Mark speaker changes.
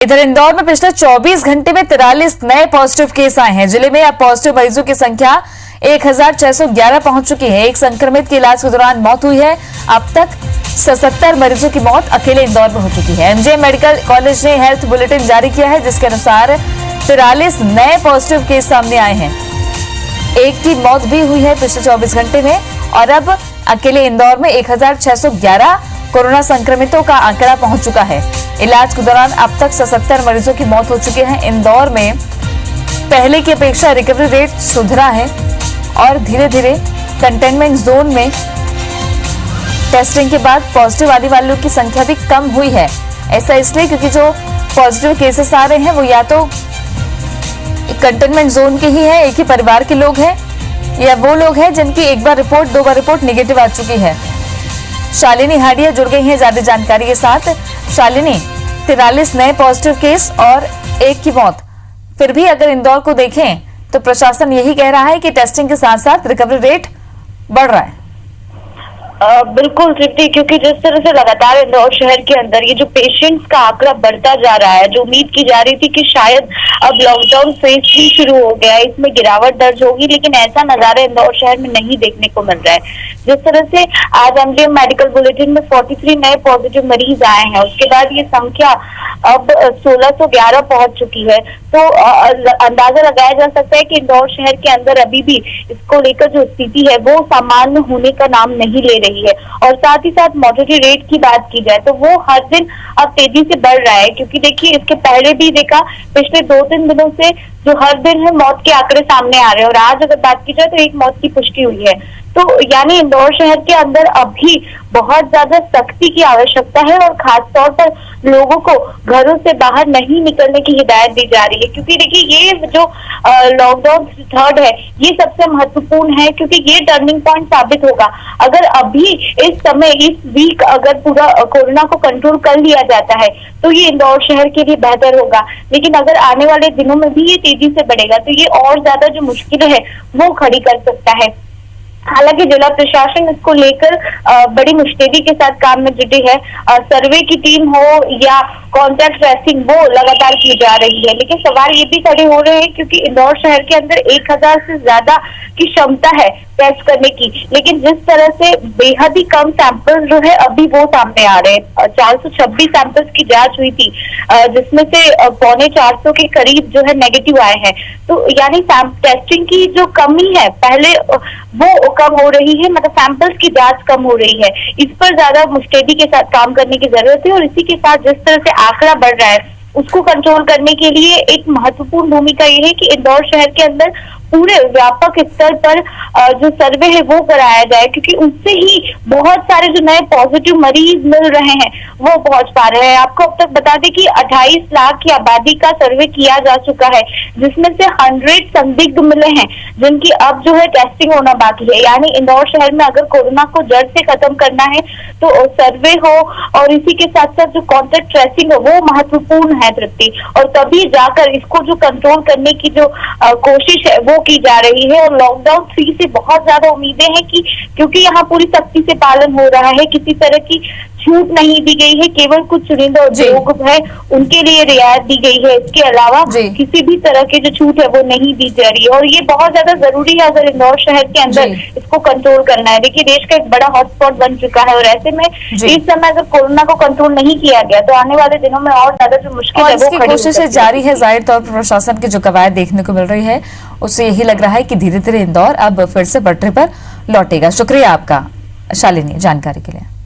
Speaker 1: इधर इंदौर में पिछले 24 घंटे में 43 नए पॉजिटिव केस आए हैं। जिले में अब पॉजिटिव मरीजों की संख्या 1611 पहुंच चुकी है। एक संक्रमित की इलाज के दौरान मौत हुई है। अब तक 77 मरीजों की मौत अकेले इंदौर में हो चुकी है। एमजे मेडिकल कॉलेज ने हेल्थ बुलेटिन जारी किया है, जिसके अनुसार 43 नए पॉजिटिव केस सामने आए हैं। एक की मौत भी हुई है पिछले 24 घंटे में और अब अकेले इंदौर में 1611 कोरोना संक्रमितों का आंकड़ा पहुंच चुका है। इलाज के दौरान अब तक 77 मरीजों की मौत हो चुकी है। इंदौर में पहले की अपेक्षा रिकवरी रेट सुधरा है और धीरे धीरे कंटेनमेंट जोन में टेस्टिंग के बाद पॉजिटिव आने वालों की संख्या भी कम हुई है। ऐसा इसलिए क्योंकि जो पॉजिटिव केसेस आ रहे हैं वो या तो कंटेनमेंट जोन के ही है, एक ही परिवार के लोग हैं, या वो लोग हैं जिनकी एक बार रिपोर्ट, 2 बार रिपोर्ट निगेटिव आ चुकी है। शालिनी हाडिया जुड़ गई हैं ज्यादा जानकारी के साथ। शालिनी, 43 नए पॉजिटिव केस और एक की मौत, फिर भी अगर इंदौर को देखें तो प्रशासन यही कह रहा है कि टेस्टिंग के साथ साथ रिकवरी रेट बढ़ रहा है।
Speaker 2: बिल्कुल तृप्ति, क्योंकि जिस तरह से लगातार इंदौर शहर के अंदर ये जो पेशेंट्स का आंकड़ा बढ़ता जा रहा है, जो उम्मीद की जा रही थी कि शायद अब लॉकडाउन फेज 3 शुरू हो गया है, इसमें गिरावट दर्ज होगी, लेकिन ऐसा नजारा इंदौर शहर में नहीं देखने को मिल रहा है। जिस तरह से आज एमजे मेडिकल बुलेटिन में 43 नए पॉजिटिव मरीज आए हैं, उसके बाद ये संख्या अब 1611 पहुंच चुकी है, तो अंदाजा लगाया जा सकता है कि इंदौर शहर के अंदर अभी भी इसको लेकर जो स्थिति है वो सामान्य होने का नाम नहीं ले रही है। और साथ ही साथ मॉर्टेलिटी रेट की बात की जाए तो वो हर दिन अब तेजी से बढ़ रहा है, क्योंकि देखिए इसके पहले भी देखा पिछले 2-3 दिनों से जो हर दिन है मौत के आंकड़े सामने आ रहे हैं, और आज अगर बात की जाए तो एक मौत की पुष्टि हुई है। तो यानी इंदौर शहर के अंदर अभी बहुत ज्यादा सख्ती की आवश्यकता है और खासतौर पर लोगों को घरों से बाहर नहीं निकलने की हिदायत दी जा रही है, क्योंकि देखिए ये जो लॉकडाउन 3rd है ये सबसे महत्वपूर्ण है, क्योंकि ये टर्निंग पॉइंट साबित होगा। अगर अभी इस समय इस वीक अगर पूरा कोरोना को कंट्रोल कर लिया जाता है तो ये इंदौर शहर के लिए बेहतर होगा, लेकिन अगर आने वाले दिनों में भी ये तेजी से बढ़ेगा तो ये और ज्यादा जो मुश्किलें है वो खड़ी कर सकता है। हालांकि जिला प्रशासन इसको लेकर बड़ी मुस्तैदी के साथ काम में जुटी है। सर्वे की टीम हो या कॉन्टैक्ट ट्रेसिंग वो लगातार की जा रही है, लेकिन सवाल ये भी खड़े हो रहे हैं क्योंकि इंदौर शहर के अंदर 1000 से ज्यादा की क्षमता है टेस्ट करने की, लेकिन जिस तरह से बेहद ही कम सैंपल जो है अभी वो सामने आ रहे हैं। 426 सैंपल्स की जांच हुई थी, जिसमें से 325 के करीब जो है नेगेटिव आए हैं। तो यानी टेस्टिंग की जो कमी है पहले वो कम हो रही है, मतलब सैंपल्स की जांच कम हो रही है। इस पर ज्यादा मुस्तैदी के साथ काम करने की जरूरत है, और इसी के साथ जिस तरह से आंकड़ा बढ़ रहा है उसको कंट्रोल करने के लिए एक महत्वपूर्ण भूमिका ये है कि इंदौर शहर के अंदर पूरे व्यापक स्तर पर जो सर्वे है वो कराया जाए, क्योंकि उससे ही बहुत सारे जो नए पॉजिटिव मरीज मिल रहे हैं वो पहुंच पा रहे हैं। आपको अब तक बता दें कि 28 लाख की आबादी का सर्वे किया जा चुका है, जिसमें से 100 संदिग्ध मिले हैं जिनकी अब जो है टेस्टिंग होना बाकी है। यानी इंदौर शहर में अगर कोरोना को जड़ से खत्म करना है तो सर्वे हो और इसी के साथ साथ जो कॉन्टैक्ट ट्रेसिंग हो वो महत्वपूर्ण है तृप्ति, और तभी जाकर इसको जो कंट्रोल करने की जो कोशिश है वो की जा रही है। और लॉकडाउन 3 से बहुत ज्यादा उम्मीदें हैं कि क्योंकि यहाँ पूरी सख्ती से पालन हो रहा है, किसी तरह की छूट नहीं दी गई है, केवल कुछ चुनिंदा उद्योग है उनके लिए रियायत दी गई है, इसके अलावा किसी भी तरह की जो छूट है वो नहीं दी जा रही है, और ये बहुत ज्यादा जरूरी है अगर इंदौर शहर के अंदर इसको कंट्रोल करना है। देखिए देश का एक बड़ा हॉटस्पॉट बन चुका है, और ऐसे में इस समय अगर कोरोना को कंट्रोल नहीं किया गया तो आने वाले दिनों में और ज्यादा जो मुश्किल है वो
Speaker 1: कोशिशें जारी है। जाहिर तौर पर प्रशासन की जो कवायद देखने को मिल रही है उससे यही लग रहा है कि धीरे धीरे इंदौर अब फिर से पटरी पर लौटेगा। शुक्रिया आपका शालिनी जानकारी के लिए।